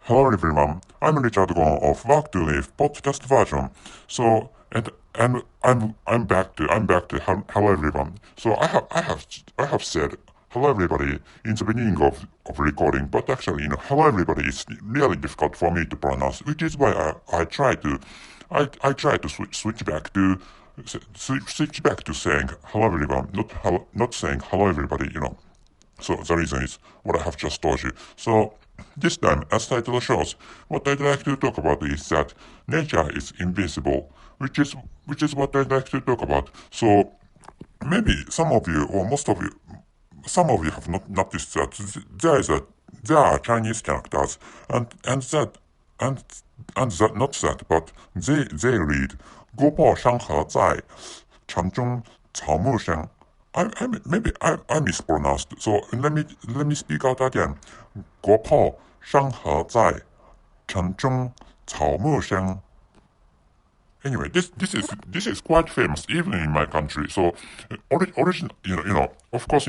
Hello everyone, I'm Richard Gon of Work to Live podcast version. I'm back to hello everyone. So I have said hello everybody in the beginning of recording, but actually hello everybody is really difficult for me to pronounce, which is why I try to switch back to switch back to saying hello everyone, not saying hello everybody. So the reason is what I have just told you. So this time, as title shows, what I'd like to talk about is that nature is invincible, which is what I'd like to talk about. So maybe some of you or most of you, some of you have not noticed that there are Chinese characters and and that not that, but they read 国破山河在，城春草木深。Maybe I mispronounced. So let me speak out again. 国破山河在，城中草木深。Anyway, this is quite famous even in my country. So origin, of course,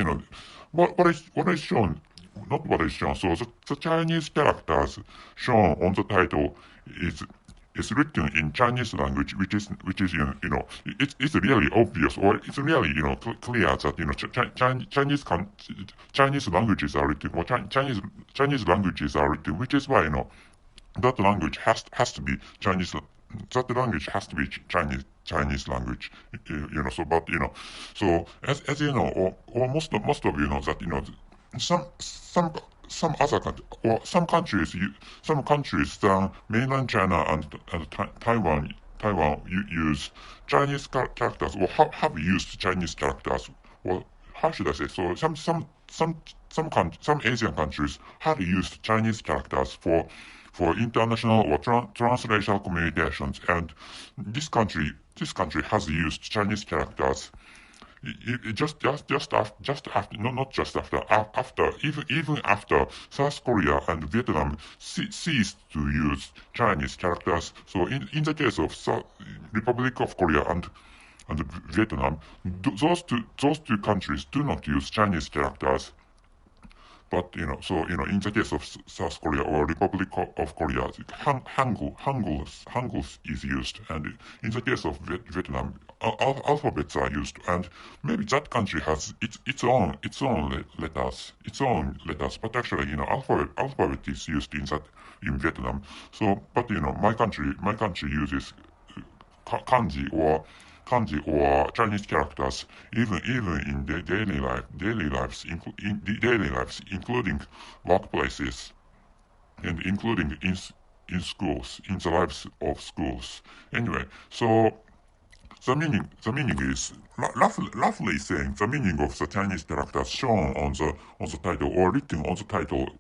what is shown, not what is shown. So the Chinese characters shown on the title is written in Chinese language, which is it's really obvious, or it's really clear that Chinese languages are written, or Chinese languages are written, which is why that language has to be Chinese. That language has to be Chinese language. So but so as you know, or most of you know that some other or some countries than mainland China and Taiwan use Chinese characters, or have used Chinese characters. Well, how should I say? So some Asian countries have used Chinese characters for international or translational communications, and this country has used Chinese characters. Just after, no, not just after, even after South Korea and Vietnam ceased to use Chinese characters. So in the case of Republic of Korea and Vietnam, those two countries do not use Chinese characters. But in the case of South Korea or Republic of Korea, Hangul is used, and in the case of Vietnam, alphabets are used, and maybe that country has its own letters, but actually alphabet is used in Vietnam. So, but my country uses kanji or Chinese characters even in the daily lives, including workplaces and including in schools, in the lives of schools. Anyway, so the meaning is roughly saying the meaning of the Chinese characters shown on the title or written on the title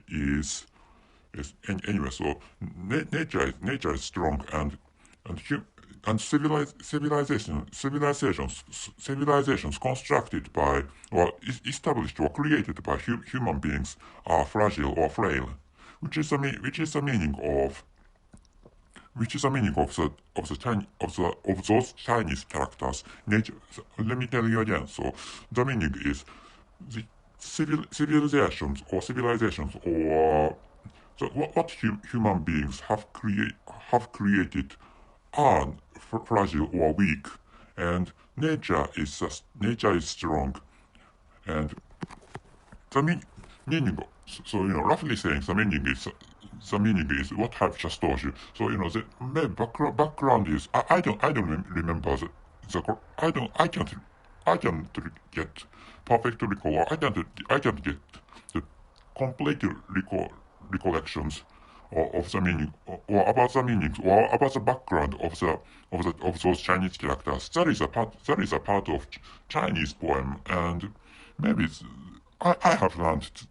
is anyway. So nature is strong, and civilizations constructed by or established or created by human beings are fragile or frail, which is the meaning of those Chinese characters. Nature. Let me tell you again. So the meaning is the civilizations or so what human beings have created are fragile or weak, and nature is strong, and the meaning. So roughly saying the meaning is what I've just told you. So the main background is I don't remember I can't get perfect recall, or I can't get the complete recollections of the meaning, or about the meaning, or about the background of those Chinese characters. That is a part of Chinese poem, and maybe I have learned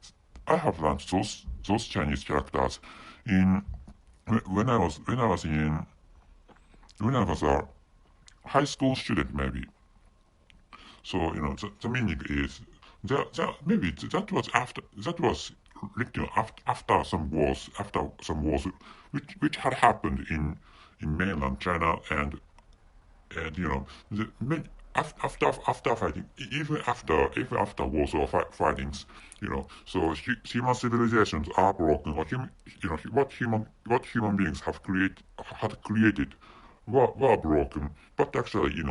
those Chinese characters in when I was a high school student, maybe. So the meaning is maybe that was written after some wars which had happened in mainland China, and after fighting, even after wars or fightings, so human civilizations are broken. What human beings had created were broken. But actually,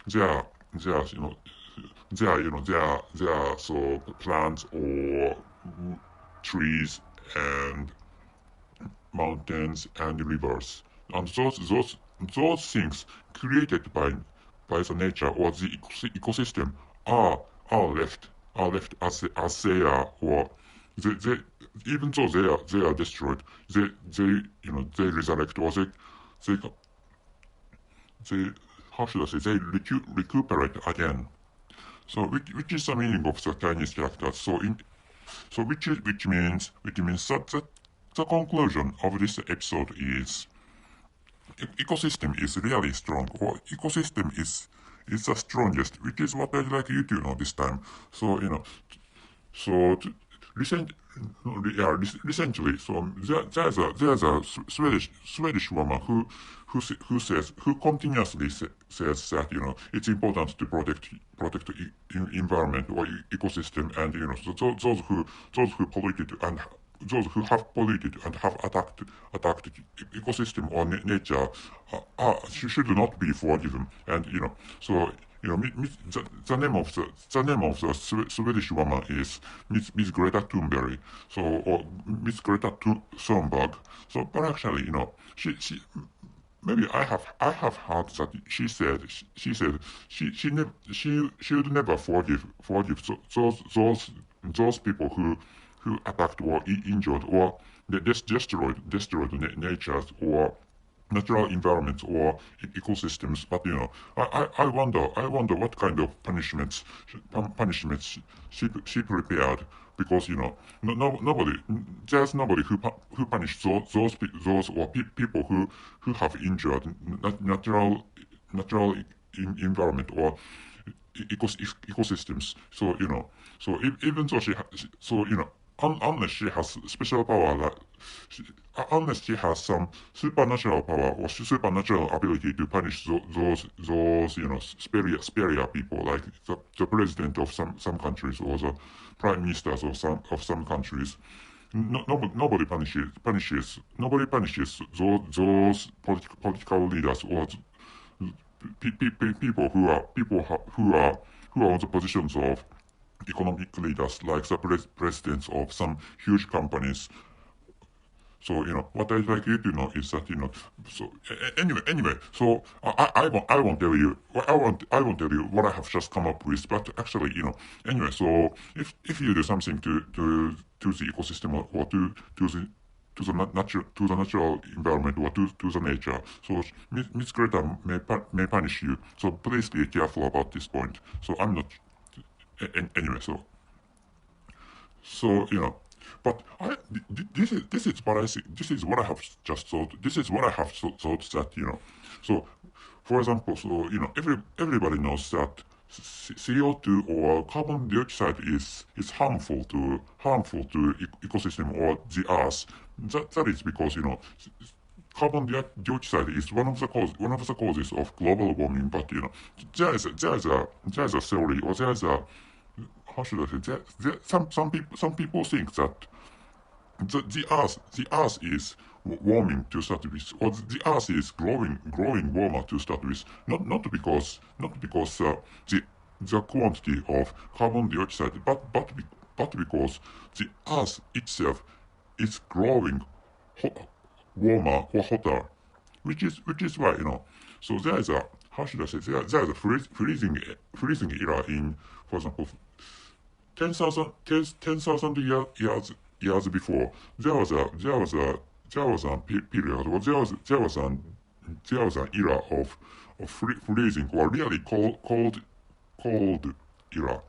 they are they are so plants or trees and mountains and rivers, and those things created by the nature or the ecosystem are left as they are, or they even though they are destroyed, they resurrect, or they how should I say, they recuperate again. So which is the meaning of the Chinese characters. Which means that the conclusion of this episode is ecosystem is really strong, or ecosystem is the strongest, which is what I'd like you to know this time. So so recent, yeah, recently, so there's a Swedish woman who continuously says that it's important to protect the environment or ecosystem, and so those who polluted and those who have polluted and have attacked ecosystem or nature should not be forgiven. And so the name of the Swedish woman is Miss Greta Thunberg, so, or Miss Greta Thunberg. So, but actually, she maybe I have heard that she said she should never forgive those people who attacked or injured or destroyed natures or natural environments or ecosystems. But I wonder what kind of punishments she prepared, because nobody, there's nobody who punished those or people who have injured natural environment or ecosystems. So even though unless she has special power, unless she has some supernatural power or supernatural ability to punish those superior people, like the president of some countries or the prime ministers of some countries. Nobody punishes those political leaders or people who are on the positions of economic leaders, like the presidents of some huge companies. So what I'd like you to know is that so anyway, so I won't tell you I won't tell you what I have just come up with, but actually anyway, so if you do something to the ecosystem or to the natural environment or to the nature, so Miss Greta may punish you. So please be careful about this point. So I'm not anyway. So but this is what I see. This is what I have just thought. This is what I have thought that So, for example, so everybody knows that CO2 or carbon dioxide is harmful to ecosystem or the earth. That is because carbon dioxide is one of the causes of global warming. But there is a theory, or there is a, how should I say? Some people think that the earth is warming to start with, or the earth is growing warmer to start with. Not because the quantity of carbon dioxide, but because the earth itself is growing warmer or hotter, which is why So there is a, how should I say? There is a freezing era in, for example, 10,000 years before. There was a period, or there was an era of freezing, or really cold era.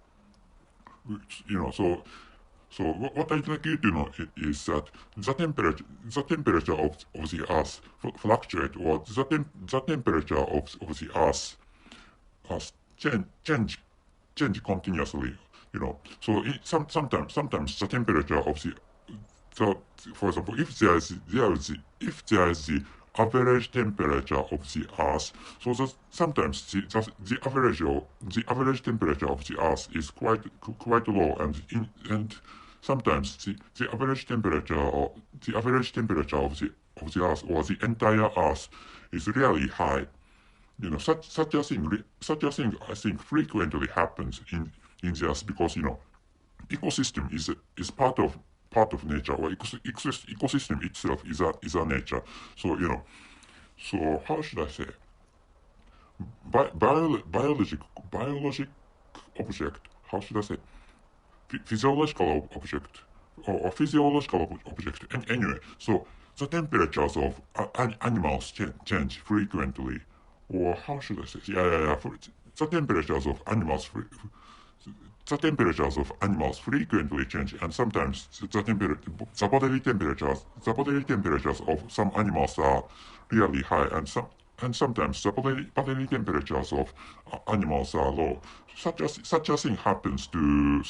So what I'd like you to know is that the temperature of the earth fluctuate, or the temperature of the earth change continuously. So sometimes the temperature of the, for example, if there is the average temperature of the Earth. So that sometimes the average temperature of the Earth is quite low, and sometimes the average temperature of the Earth or the entire Earth is really high. Such a thing I think frequently happens in the Earth because ecosystem is part of nature, or ecosystem itself is a nature. So how should I say? Biologic object. How should I say? Physiological object or physiological object. And anyway, so the temperatures of animals change frequently, or how should I say? Yeah. The temperatures of animals frequently change, and sometimes the bodily temperatures of some animals are really high, and sometimes the bodily temperatures of animals are low. Such a thing happens to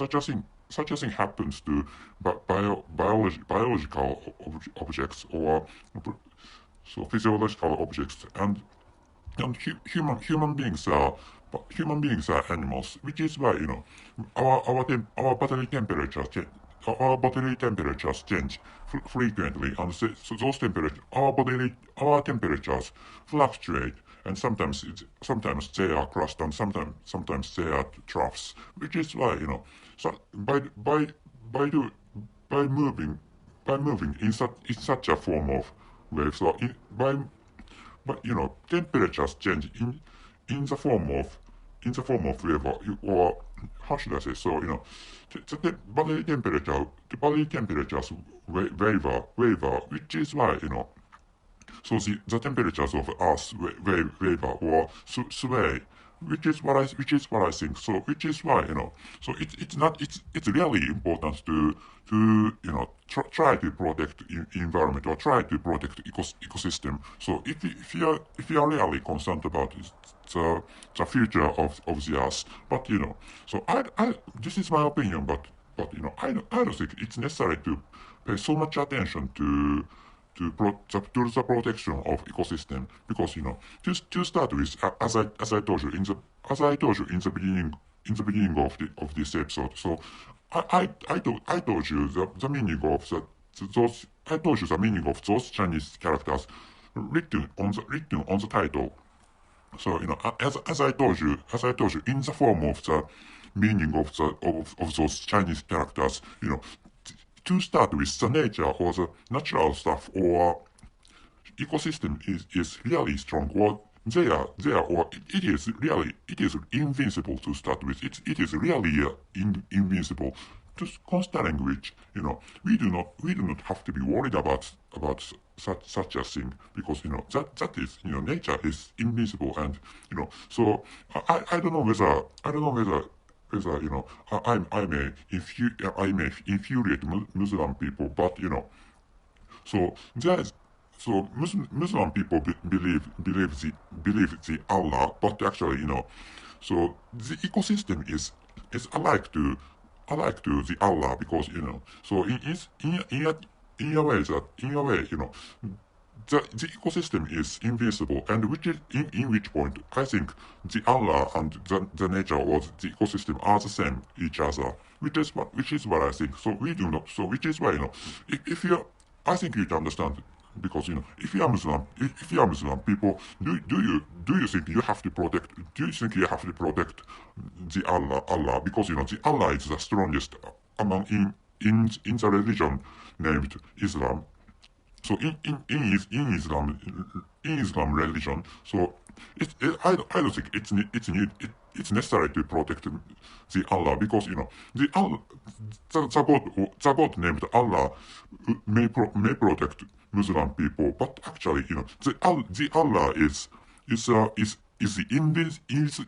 biological objects, or so physiological objects, and human beings are animals, which is why our bodily temperatures change. Our bodily temperatures change frequently, and so those our temperatures fluctuate, and sometimes they are crust, and sometimes they are troughs, which is why so by do by moving in such a form of wave, so but temperatures change in the form of wave, or how should I say? So the body temperatures waver, which is why so the temperatures of Earth waver or sway, which is what I think. So which is why so it's really important to try to protect environment, or try to protect ecosystem. So if you are really concerned about the future of the Earth, but so I this is my opinion, but I don't think it's necessary to pay so much attention to the protection of ecosystem, because to start with, as I told you in the beginning of this episode. So I told you the meaning of those I told you the meaning of those Chinese characters written on the title. So as I told you in the form of the meaning of those Chinese characters, to start with, the nature or the natural stuff or ecosystem is really strong, or or it is invincible to start with. It is really invincible. Just considering which, we do not have to be worried about such a thing, because that is nature is invincible, and so I don't know whether I may infuriate Muslim people, but so there's so Muslim people believe the Allah, but actually so the ecosystem is alike to the Allah, because so in a way the ecosystem is invincible, and which is in which point I think the Allah and the nature or the ecosystem are the same each other, which is what I think. So we do not. So which is why if you I think you can understand, because if you are Muslim people, do you think you have to protect? Do you think you have to protect the Allah, because the Allah is the strongest among in the religion named Islam. So in Islam religion, so I don't think it's necessary to protect the Allah, because the Allah the God named Allah may protect Muslim people, but actually the Allah is the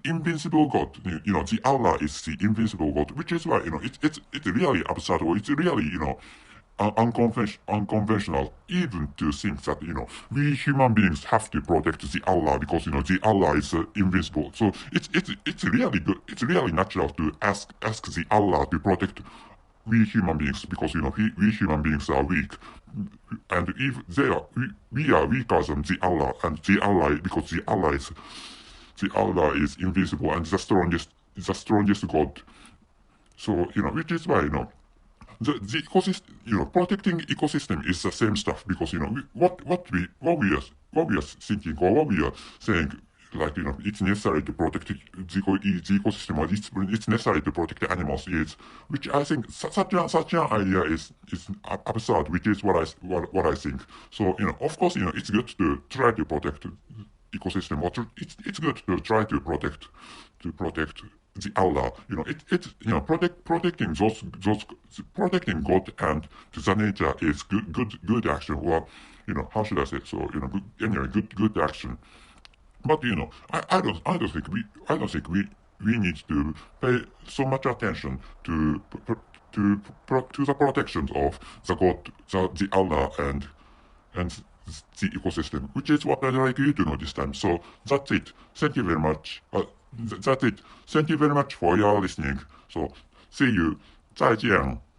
invincible God. The Allah is the invincible God, which is why it's really absurd, or it's really unconventional even to think that we human beings have to protect the Allah, because the Allah is invincible. So it's really good. It's really natural to ask the Allah to protect we human beings, because we human beings are weak, and if they are we are weaker than the Allah, and the Allah, because the Allah is invincible and the strongest God. So which is why the ecosystem, protecting ecosystem is the same stuff, because what we are thinking, or what we are saying, like it's necessary to protect the ecosystem, or it's necessary to protect the animals, is, which I think such an idea is absurd, which is what I think. So of course it's good to try to protect ecosystem, or it's good to try to protect the Allah. Protecting protecting God and the nature is good action, or how should I say? So anyway, good action. But I don't think we need to pay so much attention to the protections of the God, the Allah, and the ecosystem, which is what I'd like you to know this time. So that's it. Thank you very much. That's it. Thank you very much for your listening. So see you. 再见。